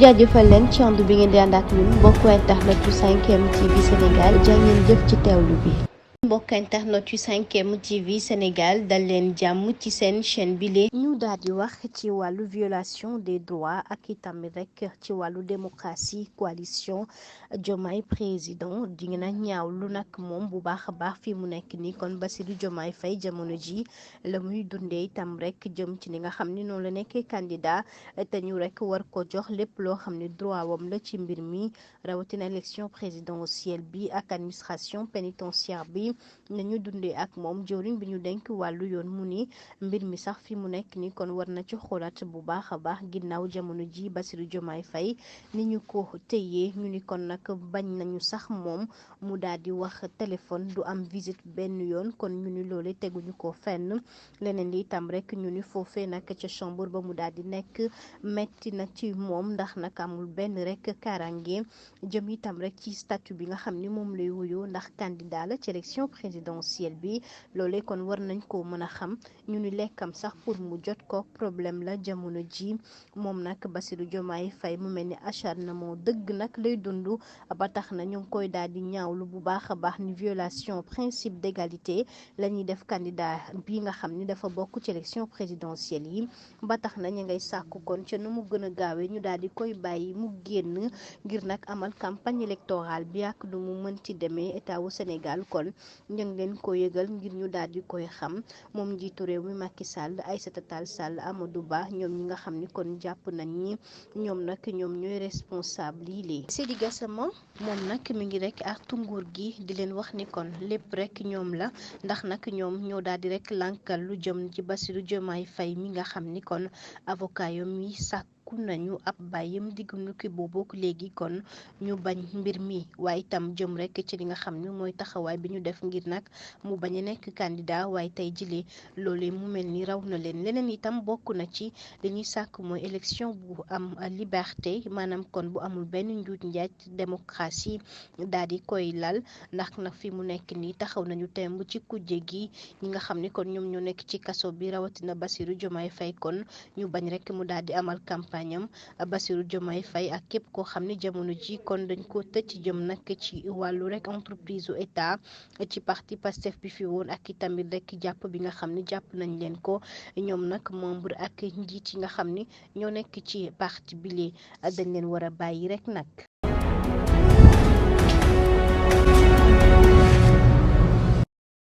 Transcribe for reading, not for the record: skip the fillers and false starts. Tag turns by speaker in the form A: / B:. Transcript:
A: jaajëfal leen ci ànd bi ngeen di ànd ak ñun mbokku internet yu 5M TV Sénégal jaa ngeen jëf ci teewlu bi. mbokk internet yu 5M TV Sénégal dal leen jàmm ci seen chaîne bile. ñu daal di wax ci wàllu violation des droits ak itam rek ci wàllu démocratie coalition Diomaye président di na ñaaw lu nag moom bu baax a baax fi mu nekk nii kon Bassirou Diomaye Faye jamono ji la muy dundee itam rek jëm ci ni nga xam ni noonu la nekkee candidat te ñu rek war ko jox lépp loo xam ni droit wam la ci mbir mi rawatina élection présidentielle bi ak administration pénitentiaire bi. nañu dundee ak moom jëwriñ bi ñu denk wàllu yoon mu ni mbir mi sax fi mu nekk ni kon war na ci xoolaat bu baax a baax ginnaaw jamono ji Bassirou Diomaye Faye ni ñu ko téyee ñu ni kon nag bañ nañu sax moom mu daal di wax téléphone du am visite benn yoon kon ñu ni loole teguñu ko fenn leneen li itam rek ñu ni foofee nag ca chambre ba mu daal di nekk metti na ci moom ndax nag amul benn rek kaaraange jëm itam rek ci statut bi nga xam ni moom lay wuyoo ndax candidat la ci élection présidentielle bi loolee kon war nañ ko mën a xam ñu ni lekkam sax pour mu jot ko problème la jamono ji moom nag Bassirou Diomaye Faye mu mel ni acharnement dëgg nag lay dund ba tax na ñu ngi koy daal di ñaawlu bu baax a baax ni violation principe d'égalité la ñuy def candidat bi nga xam ni dafa bokk ci élection présidentielle yi ba tax na ñu ngay sàkku kon ca nu mu gën a gaawee ñu daal di koy bàyyi mu génn ngir nag amal campagne électorale bi ak nu mu mënti demee état wu Sénégal kon ñu ngi leen ko yëgal ngir ñu daal di koy xam moom njiitu réew mi Macky Sall Aïssata Tall Sall Amadou Ba ñoom ñi nga xam ni kon jàpp nañ ni ñoom nag ñoom ñooy responsable yi lee Seydi Gassama moom nag mi ngi rek artu nguur gi di leen wax ni kon lépp rek ñoom la ndax nag ñoom ñoo daal di rek lankal lu jëm ci Bassirou Diomaye Faye mi nga xam ni kon avocat yoom yi sàkk nañu ab bàyyam digguñu ki boobu léegi kon ñu bañ mbir mi waaye itam jëm rek ci li nga xam ne mooy taxawaay bi ñu def ngir nag mu bañ a nekk candidat waaye tey jile loolee mu mel ni raw na leen leneen itam bokk na ci li ñuy sàkk mooy élection bu am liberté maanaam kon bu amul benn njuuj njaaj démocratie daal di koy lal ndax nag fi mu nekk nii taxaw nañu temb ci kujje gi ñi nga xam ne kon ñoom ñoo nekk ci kaso bi rawatina Bassirou Diomaye Faye kon ñu bañ rek mu daal di amal campagne Bassirou Diomaye Faye ak képp koo xam ne jamono ji kon dañ ko tëj jëm nag ci wàllu rek entreprise u état ci parti Pastef bi fi woon ak itamit rek jàpp bi nga xam ne jàpp nañ leen ko ñoom nag membre ak njiit yi nga xam ne ñoo nekk ci parti bile dañ leen war a bàyyi rek nag